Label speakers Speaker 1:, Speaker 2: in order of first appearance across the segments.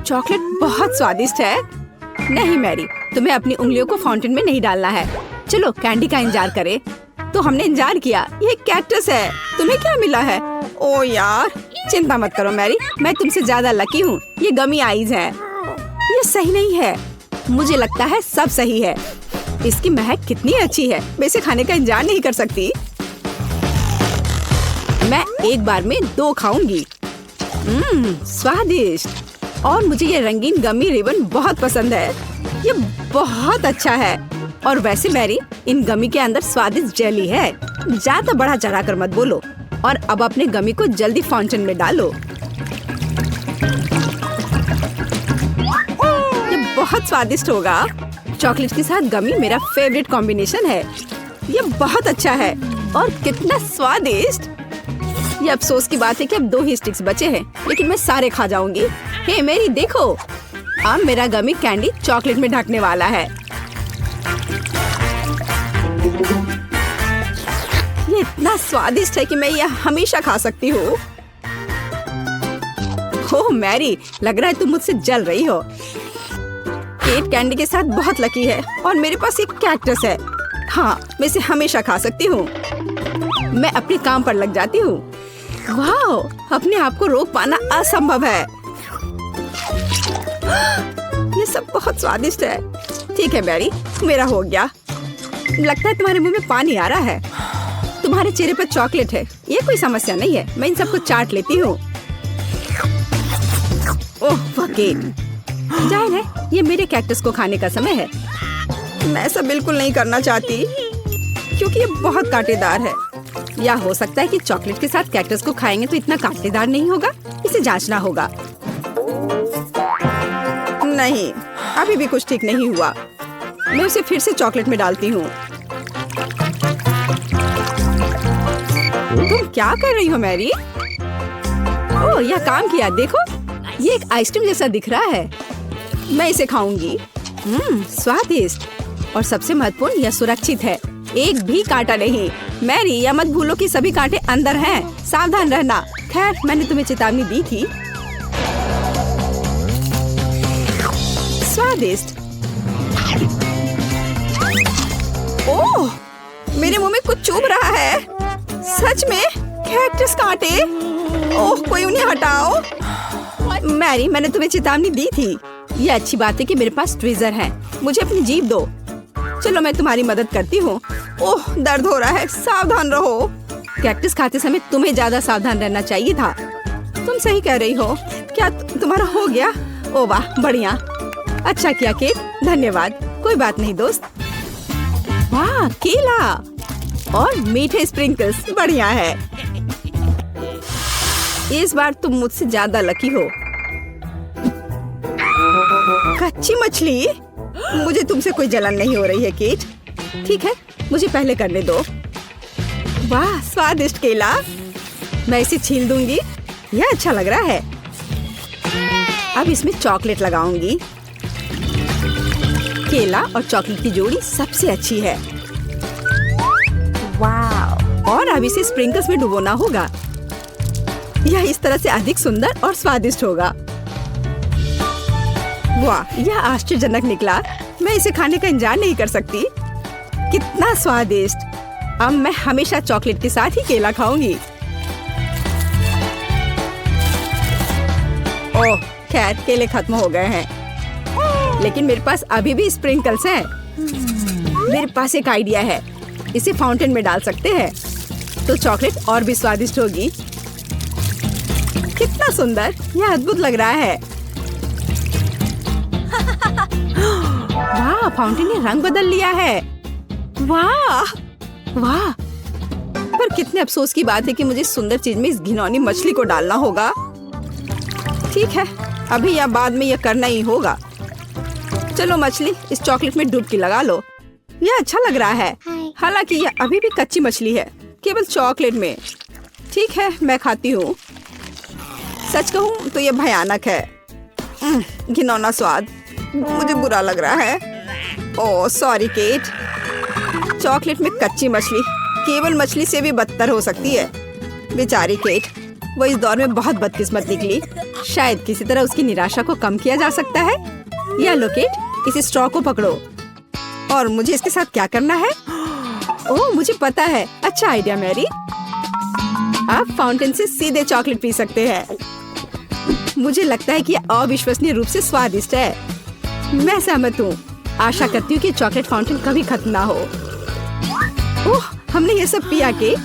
Speaker 1: Chocolate बहुत स्वादिष्ट है। नहीं मैरी, तुम्हें अपनी उंगलियों को फाउंटेन में नहीं डालना है। चलो कैंडी का इंतजार करें। तो हमने इंतजार किया। ये कैक्टस है। तुम्हें क्या मिला है? ओ यार, चिंता मत करो मैरी, मैं तुमसे ज्यादा लकी हूँ। ये गमी आइज है। ये सही नहीं है। मुझे लगता है सब सही है। इसकी महक कितनी अच्छी है। मैं इसे खाने का इंतजार नहीं कर सकती। मैं एक बार में 2 खाऊंगी। स्वादिष्ट। और मुझे ये रंगीन गमी रिबन बहुत पसंद है। ये बहुत अच्छा है। और वैसे मैरी, इन गमी के अंदर स्वादिष्ट जेली है। ज्यादा बढ़ा चढ़ा कर मत बोलो। और अब अपने गमी को जल्दी फाउंटेन में डालो। ये बहुत स्वादिष्ट होगा। चॉकलेट के साथ गमी मेरा फेवरेट कॉम्बिनेशन है। ये बहुत अच्छा है। और कितना स्वादिष्ट। ये अफसोस की बात है कि अब 2 ही स्टिक्स बचे हैं, लेकिन मैं सारे खा जाऊंगी। हे मेरी देखो, अब मेरा गमी कैंडी चॉकलेट में ढकने वाला है। ये इतना स्वादिष्ट है कि मैं ये हमेशा खा सकती हूँ। ओह मैरी, लग रहा है तुम मुझसे जल रही हो। केट कैंडी के साथ बहुत लकी है और मेरे पास एक कैक्टस है। हाँ, मैं इसे हमेशा खा सकती हूँ। मैं अपने काम पर लग जाती हूँ। वाह, अपने आप को रोक पाना असंभव है। ये सब बहुत स्वादिष्ट है। ठीक है मैरी, मेरा हो गया। लगता है तुम्हारे मुंह में पानी आ रहा है। तुम्हारे चेहरे पर चॉकलेट है, ये कोई समस्या नहीं है। मैं इन सबको चाट लेती हूँ। ओह केट, जाहिर है ये मेरे कैक्टस को खाने का समय है। मैं ऐसा बिल्कुल नहीं करना चाहती क्योंकि ये बहुत कांटेदार है। या हो सकता है कि चॉकलेट के साथ कैक्टस को खाएंगे तो इतना कांटेदार नहीं होगा। इसे जांचना होगा। नहीं, अभी भी कुछ ठीक नहीं हुआ। मैं उसे फिर से चॉकलेट में डालती हूँ। तुम क्या कर रही हो मैरी? ओह, यह काम किया। देखो, ये एक आइसक्रीम जैसा दिख रहा है। मैं इसे खाऊंगी। स्वादिष्ट। और सबसे महत्वपूर्ण, यह सुरक्षित है। एक भी कांटा नहीं। मैरी, यह मत भूलो कि सभी कांटे अंदर हैं। सावधान रहना। खैर, मैंने तुम्हें चेतावनी दी थी। स्वादिष्ट। ओह, मेरे मुंह में कुछ चुभ रहा है। सच में कैक्टस कांटे। ओह, कोई उन्हें हटाओ। मैरी, मैंने तुम्हें चेतावनी दी थी। ये अच्छी बात है कि मेरे पास ट्विज़र है। मुझे अपनी जीभ दो। चलो, मैं तुम्हारी मदद करती हूँ। ओह, दर्द हो रहा है। सावधान रहो। कैक्टस खाते समय तुम्हें ज्यादा सावधान रहना चाहिए था। तुम सही कह रही हो। क्या तुम्हारा हो गया? ओह वाह, बढ़िया। अच्छा किया केट, धन्यवाद। कोई बात नहीं दोस्त। वाह, केला और मीठे स्प्रिंकल्स, बढ़िया है। इस बार तुम मुझसे ज्यादा लकी हो। कच्ची मछली? मुझे तुमसे कोई जलन नहीं हो रही है केट। ठीक है, मुझे पहले करने दो। वाह, स्वादिष्ट केला। मैं इसे छील दूंगी। यह अच्छा लग रहा है। अब इसमें चॉकलेट लगाऊंगी। केला और चॉकलेट की जोड़ी सबसे अच्छी है। वाह। और अब इसे स्प्रिंकल्स में डुबोना होगा। यह इस तरह से अधिक सुंदर और स्वादिष्ट होगा। वाह, यह आश्चर्यजनक निकला। मैं इसे खाने का इंतजार नहीं कर सकती। कितना स्वादिष्ट। अब मैं हमेशा चॉकलेट के साथ ही केला खाऊंगी। ओह, खैर केले खत्म हो गए हैं, लेकिन मेरे पास अभी भी स्प्रिंकल्स हैं। मेरे पास एक आइडिया है। इसे फाउंटेन में डाल सकते हैं तो चॉकलेट और भी स्वादिष्ट होगी। कितना सुंदर, यह अद्भुत लग रहा है। वाह, फाउंटेन ने रंग बदल लिया है। वाह वाह। पर कितने अफसोस की बात है कि मुझे सुंदर चीज में इस घिनौनी मछली को डालना होगा। ठीक है, अभी या बाद में यह करना ही होगा। चलो मछली, इस चॉकलेट में डुबकी लगा लो। यह अच्छा लग रहा है। हालांकि यह अभी भी कच्ची मछली है, केवल चॉकलेट में। ठीक है, मैं खाती हूँ। सच कहूँ तो यह भयानक है। घिनौना स्वाद, मुझे बुरा लग रहा है। Oh sorry cat. चॉकलेट में कच्ची मछली केवल मछली से भी बदतर हो सकती है। बेचारी केट, वो इस दौर में बहुत बदकिस्मत निकली। शायद किसी तरह उसकी निराशा को कम किया जा सकता है। या लो किट, इस स्ट्रॉ को पकड़ो। और मुझे इसके साथ क्या करना है? ओह, मुझे पता है। अच्छा आइडिया मैरी। आप फाउंटेन से सीधे चॉकलेट पी सकते हैं। मुझे लगता है कि यह अविश्वसनीय रूप से स्वादिष्ट है। मैं सहमत हूँ। आशा करती हूँ कि चॉकलेट फाउंटेन कभी खत्म ना हो। ओह, हमने ये सब पिया केट।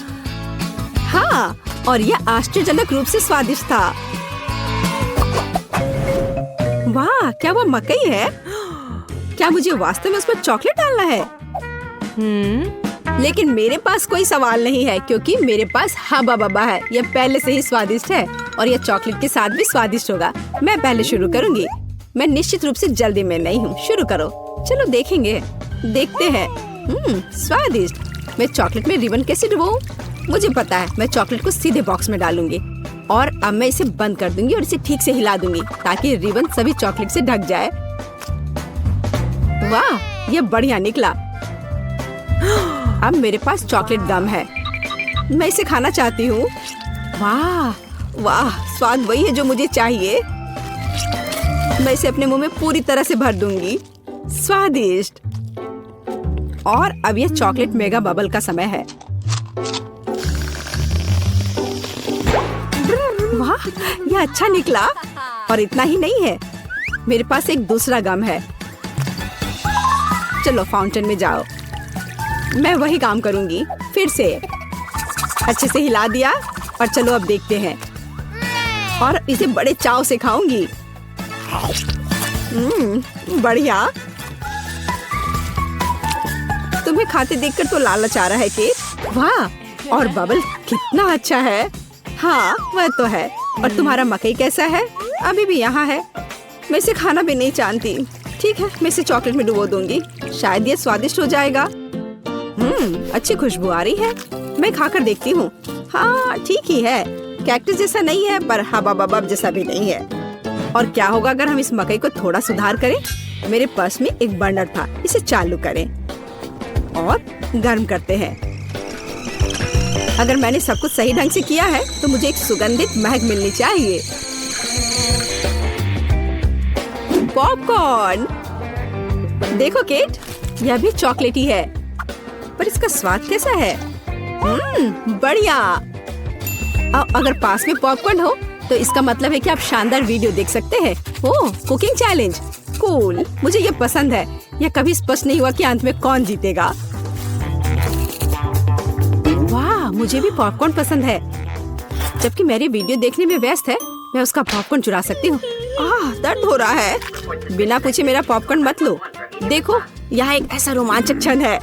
Speaker 1: हाँ, और यह आश्चर्यजनक रूप से स्वादिष्ट था। वाह, क्या वो मकई है? क्या मुझे वास्तव में उस पर चॉकलेट डालना है? लेकिन मेरे पास कोई सवाल नहीं है क्योंकि मेरे पास हब्बा बब्बा है। यह पहले से ही स्वादिष्ट है और यह चॉकलेट के साथ भी स्वादिष्ट होगा। मैं पहले शुरू करूंगी। मैं निश्चित रूप से जल्दी में नहीं हूँ। शुरू करो। चलो देखेंगे। देखते हैं। स्वादिष्ट। मैं चॉकलेट में रिबन कैसे डुबाऊं? मुझे पता है। मैं चॉकलेट को सीधे बॉक्स में डालूंगी और अब मैं इसे बंद कर दूंगी और इसे ठीक से हिला दूंगी ताकि रिबन सभी चॉकलेट से ढक जाए। वाह, यह बढ़िया निकला। अब मेरे पास चॉकलेट गम है। मैं इसे खाना चाहती हूँ। वाह वाह, स्वाद वही है जो मुझे चाहिए। मैं इसे अपने मुंह में पूरी तरह से भर दूंगी। स्वादिष्ट। और अब यह चॉकलेट मेगा बबल का समय है। वाह, यह अच्छा निकला। और इतना ही नहीं है, मेरे पास एक दूसरा गम है। चलो फाउंटेन में जाओ। मैं वही काम करूंगी फिर से। अच्छे से हिला दिया और चलो अब देखते हैं। और इसे बड़े चाव से खाऊंगी। बढ़िया। तुम्हें खाते देखकर तो लालच आ रहा है कि वाह, और बबल कितना अच्छा है। हाँ, वह तो है। और तुम्हारा मकई कैसा है? अभी भी यहाँ है। मैं इसे खाना भी नहीं जानती। ठीक है, मैं इसे चॉकलेट में डुबो दूंगी। शायद ये स्वादिष्ट हो जाएगा। अच्छी खुशबू आ रही है। मैं खाकर देखती हूँ। हाँ, ठीक ही है। कैक्टस जैसा नहीं है पर हबा बबब जैसा भी नहीं है। और क्या होगा अगर हम इस मकई को थोड़ा सुधार करें? मेरे पर्स में एक बर्नर था। इसे चालू करें और गर्म करते हैं। अगर मैंने सब कुछ सही ढंग से किया है तो मुझे एक सुगंधित महक मिलनी चाहिए। पॉपकॉर्न। देखो केट, यह भी चॉकलेटी है पर इसका स्वाद कैसा है? बढ़िया। अगर पास में पॉपकॉर्न हो तो इसका मतलब है कि आप शानदार वीडियो देख सकते हैं। ओह, कुकिंग चैलेंज। कूल। मुझे ये पसंद है। यह कभी स्पष्ट नहीं हुआ कि अंत में कौन जीतेगा। वाह, मुझे भी पॉपकॉर्न पसंद है। जबकि मेरी वीडियो देखने में व्यस्त है, मैं उसका पॉपकॉर्न चुरा सकती हूँ। दर्द हो रहा है। बिना पूछे मेरा पॉपकॉर्न मत लो। देखो, यहाँ एक ऐसा रोमांचक क्षण है।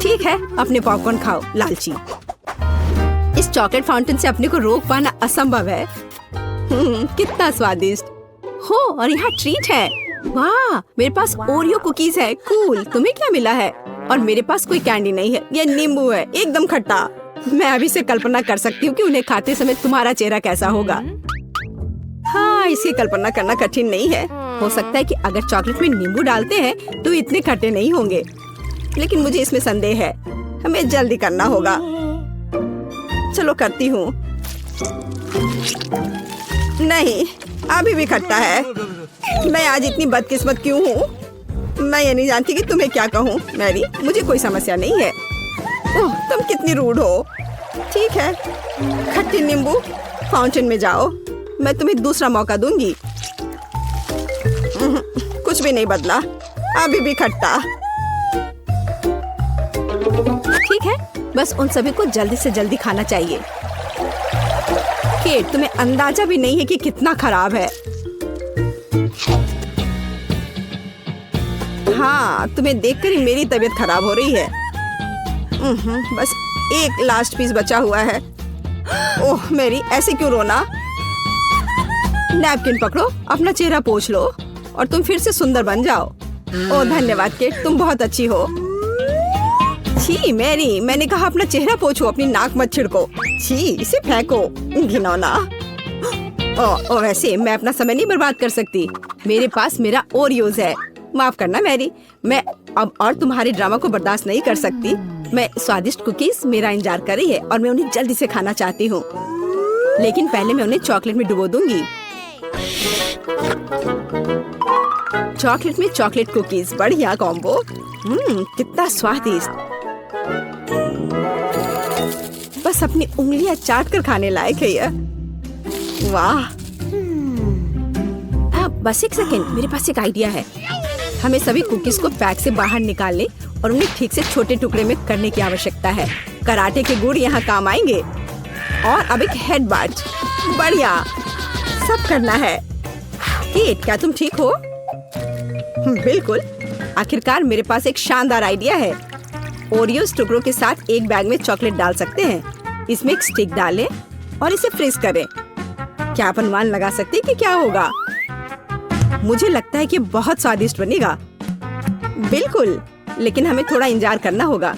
Speaker 1: ठीक है, अपने पॉपकॉर्न खाओ लालची। इस चॉकलेट फाउंटेन से अपने को रोक पाना असंभव है। कितना स्वादिष्ट हो। और यहाँ ट्रीट है। वाह, मेरे पास ओरियो कुकीज है। कूल। तुम्हें क्या मिला है? और मेरे पास कोई कैंडी नहीं है। ये नींबू है, एकदम खट्टा। मैं अभी से कल्पना कर सकती हूँ कि उन्हें खाते समय तुम्हारा चेहरा कैसा होगा। हाँ, इसकी कल्पना करना कठिन नहीं है। हो सकता है कि अगर चॉकलेट में नींबू डालते हैं तो इतने खट्टे नहीं होंगे, लेकिन मुझे इसमें संदेह है। हमें जल्दी करना होगा। चलो करती हूँ। नहीं, अभी भी खट्टा है। मैं आज इतनी बदकिस्मत क्यों हूँ? मैं ये नहीं जानती कि तुम्हें क्या कहूँ। मैरी, मुझे कोई समस्या नहीं है। ओह, तुम कितनी रूड हो। ठीक है, खट्टी नींबू, फाउंटेन में जाओ। मैं तुम्हें दूसरा मौका दूंगी। कुछ भी नहीं बदला, अभी भी खट्टा। ठीक है, बस उन सभी को जल्दी से जल्दी खाना चाहिए। केट, तुम्हें अंदाजा भी नहीं है कि कितना खराब है। हाँ, तुम्हें देखकर ही मेरी तबीयत खराब हो रही है। बस एक लास्ट पीस बचा हुआ है। ओह मेरी, ऐसे क्यों रोना? नैपकिन पकड़ो, अपना चेहरा पोंछ लो और तुम फिर से सुंदर बन जाओ। ओह धन्यवाद केट, तुम बहुत अच्छी हो। छी मैरी, मैंने कहा अपना चेहरा पोंछो, अपनी नाक मत छिड़को। छी, इसे फेंको, घिनौना। ओ वैसे मैं अपना समय नहीं बर्बाद कर सकती। मेरे पास मेरा ओरियोज है। माफ करना मैरी, मैं अब और तुम्हारे ड्रामा को बर्दाश्त नहीं कर सकती। मैं स्वादिष्ट कुकीज मेरा इंतजार कर रही है और मैं उन्हें जल्दी से खाना चाहती हूँ। लेकिन पहले मैं उन्हें चॉकलेट में डुबो दूंगी। चॉकलेट में चॉकलेट कुकीज, बढ़िया कॉम्बो। कितना स्वादिष्ट। बस अपनी उंगलियां चाट कर खाने लायक है यह। वाह। बस एक सेकेंड, मेरे पास एक आइडिया है। हमें सभी कुकीज को पैक से बाहर निकालने और उन्हें ठीक से छोटे टुकड़े में करने की आवश्यकता है। कराटे के गुण यहाँ काम आएंगे। और अब एक हेड बाट, बढ़िया। सब करना है। केट, क्या तुम ठीक हो? बिल्कुल। आखिरकार मेरे पास एक शानदार आइडिया है। ओरियोस टुकड़ों के साथ एक बैग में चॉकलेट डाल सकते हैं। इसमें एक स्टिक डालें और इसे फ्रीज करें। क्या आप अनुमान लगा सकते हैं कि क्या होगा? मुझे लगता है कि बहुत स्वादिष्ट बनेगा। बिल्कुल, लेकिन हमें थोड़ा इंतजार करना होगा।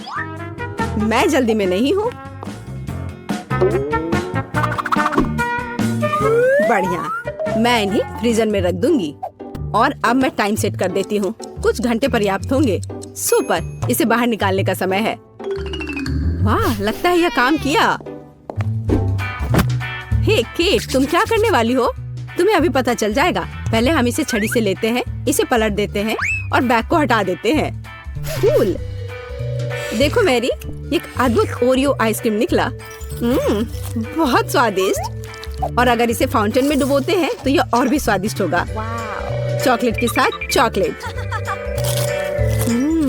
Speaker 1: मैं जल्दी में नहीं हूँ। बढ़िया, मैं इन्हें फ्रीजर में रख दूंगी। और अब मैं टाइम सेट कर देती हूँ। कुछ घंटे पर्याप्त होंगे। सुपर, इसे बाहर निकालने का समय है। वाह, लगता है यह काम किया। हे केट, तुम क्या करने वाली हो? तुम्हें अभी पता चल जाएगा। पहले हम इसे छड़ी से लेते हैं, इसे पलट देते हैं और बैग को हटा देते हैं। कूल। देखो मैरी, एक अद्भुत ओरियो आइसक्रीम निकला। बहुत स्वादिष्ट। और अगर इसे फाउंटेन में डुबोते हैं तो यह और भी स्वादिष्ट होगा। चॉकलेट के साथ चॉकलेट।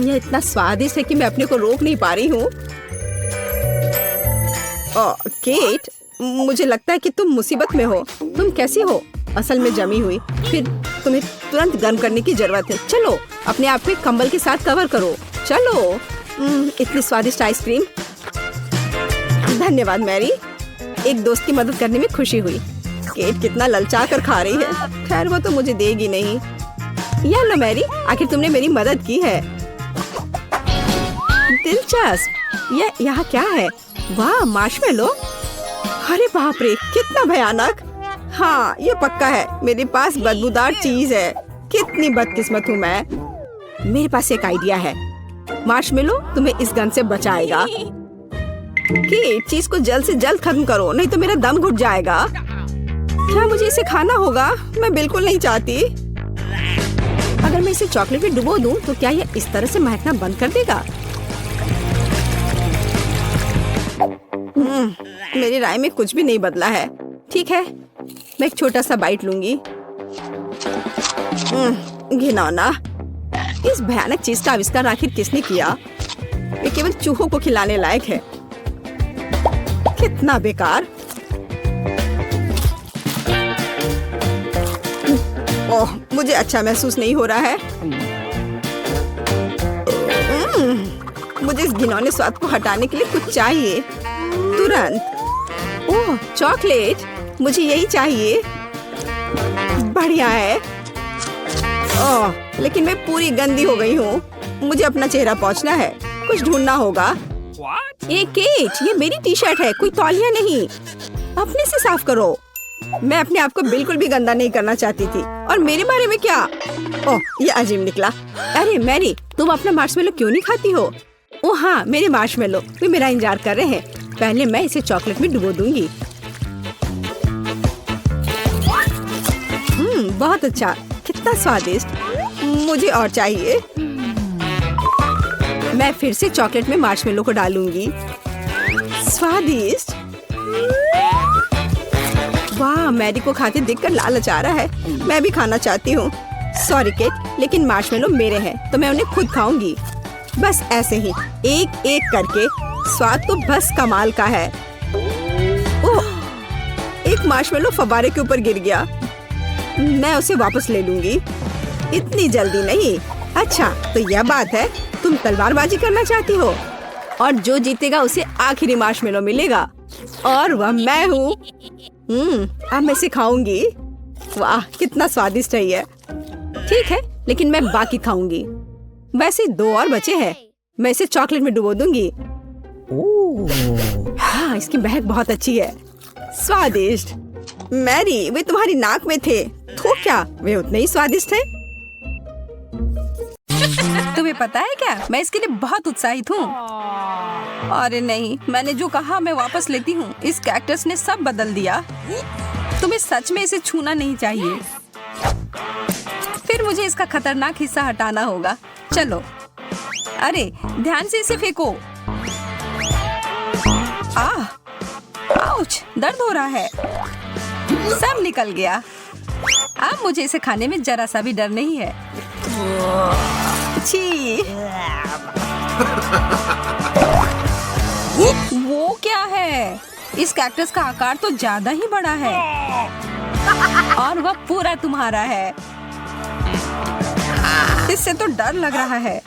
Speaker 1: यह इतना स्वादिष्ट है कि मैं अपने को रोक नहीं पा रही हूँ। केट, मुझे लगता है कि तुम मुसीबत में हो। तुम कैसी हो? असल में जमी हुई, फिर तुम्हें तुरंत गर्म करने की जरूरत है। चलो, अपने आप को कंबल के साथ कवर करो। चलो। इतनी स्वादिष्ट आइसक्रीम। धन्यवाद मैरी, एक दोस्त की मदद करने में खुशी हुई। केट कितना ललचा कर खा रही है। खैर, वो तो मुझे देगी नहीं। या लो मैरी, आखिर तुमने मेरी मदद की है। दिलचस्प। यह यहाँ क्या है? वाह, मार्शमेलो। अरे बाप रे, कितना भयानक। हाँ, ये पक्का है। मेरे पास बदबूदार चीज है। कितनी बदकिस्मत हूँ मैं। मेरे पास एक आइडिया है। मार्शमेलो तुम्हें इस गन से बचाएगा। केट, चीज को जल्द से जल्द खत्म करो, नहीं तो मेरा दम घुट जाएगा। क्या मुझे इसे खाना होगा? मैं बिल्कुल नहीं चाहती। अगर मैं इसे चॉकलेट में डुबो दूं, तो क्या यह इस तरह से महकना बंद कर देगा? मेरी राय में कुछ भी नहीं बदला है। ठीक है, मैं एक छोटा सा बाइट लूंगी। घिनौना। इस भयानक चीज का आविष्कार आखिर किसने किया? ये केवल चूहों को खिलाने लायक है। कितना बेकार। ओह, मुझे अच्छा महसूस नहीं हो रहा है। मुझे इस घिनौने स्वाद को हटाने के लिए कुछ चाहिए, तुरंत। ओह, चॉकलेट, मुझे यही चाहिए। बढ़िया है। ओह, लेकिन मैं पूरी गंदी हो गई हूँ। मुझे अपना चेहरा पोंछना है। कुछ ढूंढना होगा। ये केट, ये मेरी टी शर्ट है, कोई तौलिया नहीं। अपने से साफ करो। मैं अपने आप को बिल्कुल भी गंदा नहीं करना चाहती थी। और मेरे बारे में क्या? ओह, ये अजीब निकला। अरे मैरी, तुम अपना मार्शमेलो क्यों नहीं खाती हो? ओह हाँ, मेरे मार्शमेलो, वे मेरा इंतजार कर रहे हैं। पहले मैं इसे चॉकलेट में डुबो दूंगी। बहुत अच्छा, कितना स्वादिष्ट। मुझे और चाहिए। मैं फिर से चॉकलेट में मार्शमेलो को डालूंगी। स्वादिष्ट। वाह, मैरी को खाते देखकर लालच आ रहा है। मैं भी खाना चाहती हूँ। सॉरी केट, लेकिन मार्शमेलो मेरे हैं तो मैं उन्हें खुद खाऊंगी। बस ऐसे ही, एक एक करके। स्वाद तो बस कमाल का है। ओह, एक मार्शमेलो फव्वारे के ऊपर गिर गया। मैं उसे वापस ले लूंगी। इतनी जल्दी नहीं। अच्छा, तो यह बात है, तुम तलवारबाजी करना चाहती हो और जो जीतेगा उसे आखिरी मार्शमेलो मिलेगा और वह मैं हूँ। अब मैं इसे खाऊंगी। वाह, कितना स्वादिष्ट है ये। ठीक है, लेकिन मैं बाकी खाऊंगी। वैसे 2 और बचे हैं। मैं इसे चॉकलेट में डुबो दूंगी। हाँ, इसकी महक बहुत अच्छी है। स्वादिष्ट। मैरी, वे तुम्हारी नाक में थे। तो क्या वे उतने ही स्वादिष्ट हैं? तुम्हें पता है क्या, मैं इसके लिए बहुत उत्साहित हूँ। अरे नहीं, मैंने जो कहा मैं वापस लेती हूँ। इस कैक्टस ने सब बदल दिया। तुम्हें सच में इसे छूना नहीं चाहिए। फिर मुझे इसका खतरनाक हिस्सा हटाना होगा। चलो, अरे ध्यान से इसे फेंको। आउच, दर्द हो रहा है। सब निकल गया। अब मुझे इसे खाने में जरा सा भी डर नहीं है। छी, वो क्या है? इस कैक्टस का आकार तो ज्यादा ही बड़ा है और वह पूरा तुम्हारा है। इससे तो डर लग रहा है।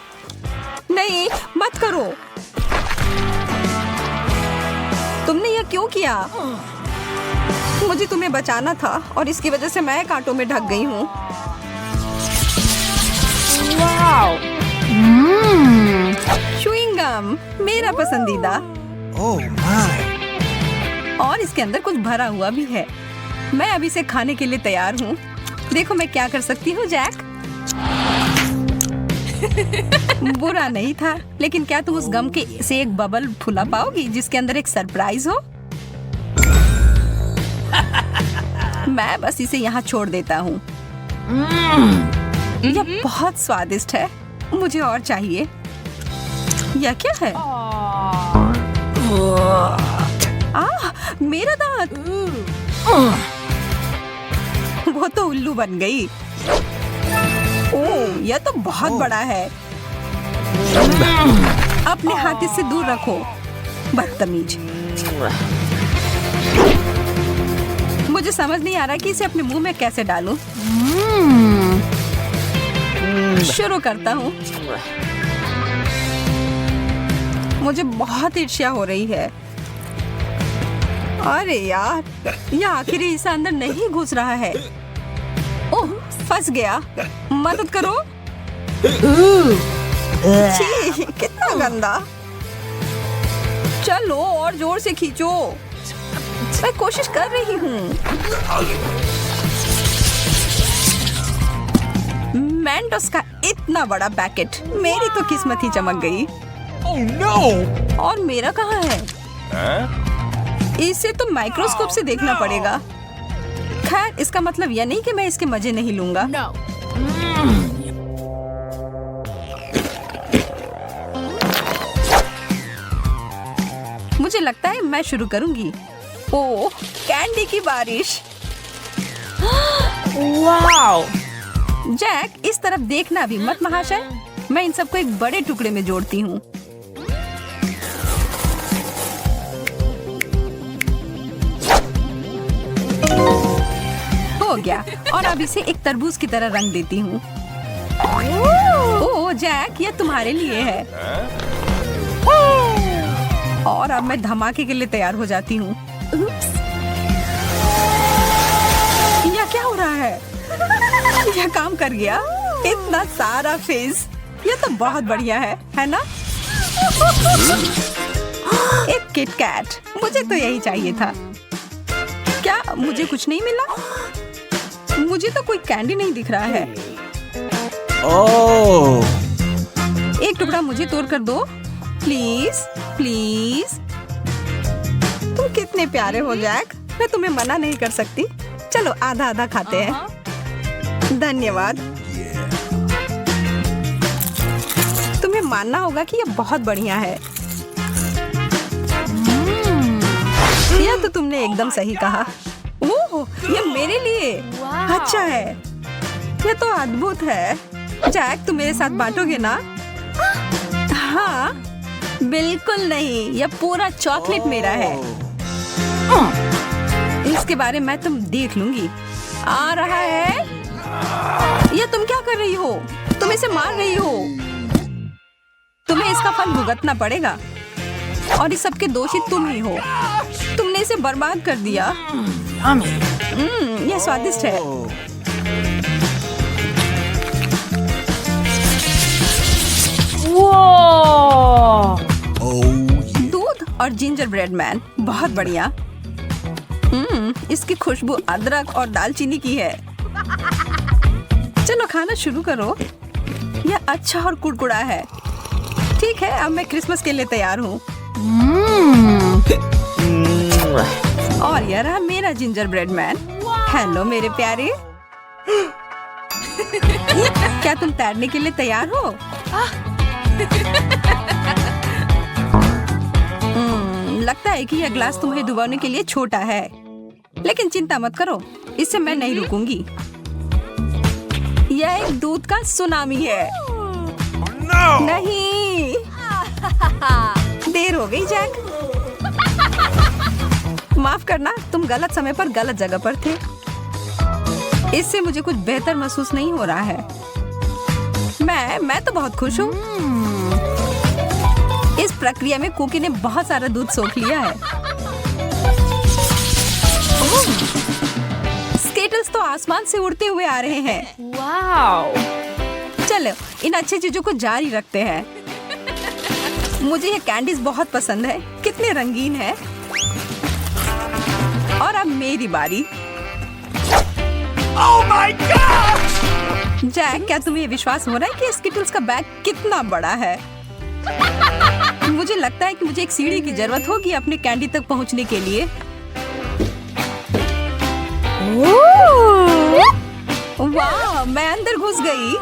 Speaker 1: नहीं, मत करो। तुमने यह क्यों किया? मुझे तुम्हें बचाना था और इसकी वजह से मैं कांटों में ढक गई हूँ। च्युइंग गम, मेरा पसंदीदा। और इसके अंदर कुछ भरा हुआ भी है। मैं अभी इसे खाने के लिए तैयार हूँ। देखो मैं क्या कर सकती हूँ, जैक। बुरा नहीं था, लेकिन क्या तुम उस गम के से एक बबल फुला पाओगी जिसके अंदर एक सरप्राइज हो? मैं बस इसे यहाँ छोड़ देता हूँ। यह बहुत स्वादिष्ट है। मुझे और चाहिए। यह क्या है? मेरा दांत। वो तो उल्लू बन गई। ओह, यह तो बहुत बड़ा है। अपने हाथ इससे दूर रखो, बदतमीज। मुझे समझ नहीं आ रहा कि इसे अपने मुंह में कैसे डालूं। शुरू करता हूँ। मुझे बहुत ईर्ष्या हो रही है। अरे यार, यह आखिरी हिस्सा अंदर नहीं घुस रहा है। ओह, फंस गया। मदद करो। छी, कितना गंदा। चलो और जोर से खींचो। मैं कोशिश कर रही हूँ। मेंटोस का इतना बड़ा पैकेट। मेरी तो किस्मत ही चमक गई।
Speaker 2: Oh no!
Speaker 1: और मेरा कहाँ है? इसे तो माइक्रोस्कोप से देखना पड़ेगा। खैर, इसका मतलब यह नहीं कि मैं इसके मजे नहीं लूंगा। मुझे लगता है मैं शुरू करूंगी। ओह, कैंडी की बारिश।
Speaker 2: Wow!
Speaker 1: जैक, इस तरफ देखना भी मत महाशय। मैं इन सबको एक बड़े टुकड़े में जोड़ती हूँ। हो गया। और अब इसे एक तरबूज की तरह रंग देती हूँ। ओह जैक, यह तुम्हारे लिए है। और अब मैं धमाके के लिए तैयार हो जाती हूँ। यह क्या हो रहा है? यह काम कर गया। इतना सारा फेस। यह तो बहुत बढ़िया है ना? एक किट कैट। मुझे तो यही चाहिए था। क्या मुझे कुछ नहीं मिला? मुझे तो कोई कैंडी नहीं दिख रहा है।
Speaker 2: Oh!
Speaker 1: एक टुकड़ा मुझे तोड़ कर दो, प्लीज प्लीज। तुम कितने प्यारे हो जैक। मैं तुम्हें मना नहीं कर सकती। चलो आधा आधा खाते हैं। धन्यवाद। तुम्हें मानना होगा कि यह बहुत बढ़िया है। यह तो तुमने एकदम सही कहा। ओह, यह मेरे लिए अच्छा है। यह तो अद्भुत है। जैक, तुम मेरे साथ बांटोगे ना? हाँ, बिल्कुल नहीं। यह पूरा चॉकलेट मेरा है। इसके बारे में तुम देख लूंगी। आ रहा है। यह तुम क्या कर रही हो? तुम इसे मार रही हो। तुम्हें इसका फल भुगतना पड़ेगा। और इस सब के दोषी तुम ही हो। तुमने इसे बर्बाद कर दिया। यह स्वादिष्ट है। दूध और जिंजर ब्रेड मैन, बहुत बढ़िया। इसकी खुशबू अदरक और दालचीनी की है। चलो खाना शुरू करो। यह अच्छा और कुड़कुड़ा है। ठीक है, अब मैं क्रिसमस के लिए तैयार हूँ। और यह रहा मेरा जिंजर ब्रेड मैन। हेलो मेरे प्यारे। क्या तुम तैरने के लिए तैयार हो? लगता है कि यह ग्लास तुम्हें डुबाने के लिए छोटा है, लेकिन चिंता मत करो, इससे मैं नहीं रुकूंगी। यह एक दूध का सुनामी है। नहीं, देर हो गई जैक। माफ करना, तुम गलत समय पर गलत जगह पर थे। इससे मुझे कुछ बेहतर महसूस नहीं हो रहा है। मैं तो बहुत खुश हूँ। इस प्रक्रिया में कुकी ने बहुत सारा दूध सोख लिया है। स्केटल्स तो आसमान से उड़ते हुए आ रहे हैं।
Speaker 2: Wow.
Speaker 1: चलो, इन अच्छी चीजों को जारी रखते हैं। मुझे ये कैंडीज बहुत पसंद है। कितने रंगीन है। और अब मेरी बारी।
Speaker 2: Oh my gosh!
Speaker 1: जैक, क्या तुम्हें विश्वास हो रहा है कि स्किटल्स का बैग कितना बड़ा है? मुझे लगता है कि मुझे एक सीढ़ी की जरूरत होगी अपने कैंडी तक पहुंचने के लिए। वाह, मैं अंदर घुस गई।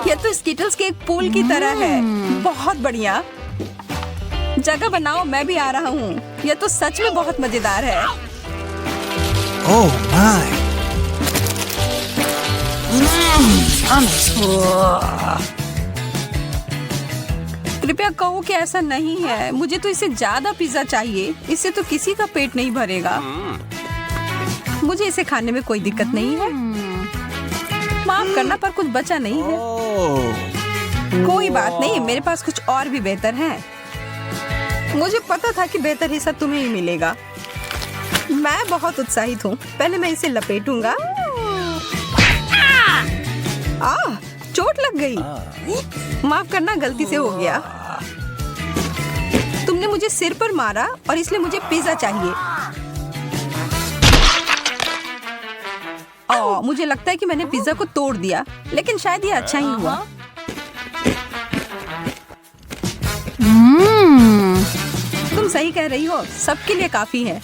Speaker 1: यह तो स्किटल्स के एक पूल की तरह है। बहुत बढ़िया। जगह बनाओ, मैं भी आ रहा हूँ। यह तो सच में बहुत मजेदार है।
Speaker 2: Oh my!
Speaker 1: कृपया कहो कि ऐसा नहीं है। मुझे तो इससे ज्यादा पिज्जा चाहिए। इससे तो किसी का पेट नहीं भरेगा। मुझे इसे खाने में कोई दिक्कत नहीं है। माफ करना, पर कुछ बचा नहीं है। कोई बात नहीं, मेरे पास कुछ और भी बेहतर है। मुझे पता था कि बेहतर हिस्सा तुम्हें ही मिलेगा। मैं बहुत उत्साहित हूँ। पहले मैं इसे लपेटूंगा। चोट लग गई। माफ करना, गलती से हो गया। तुमने मुझे सिर पर मारा और इसलिए मुझे पिज्जा चाहिए। मुझे लगता है कि मैंने पिज्जा को तोड़ दिया, लेकिन शायद ये अच्छा ही हुआ। तुम सही कह रही हो, सबके लिए काफी है।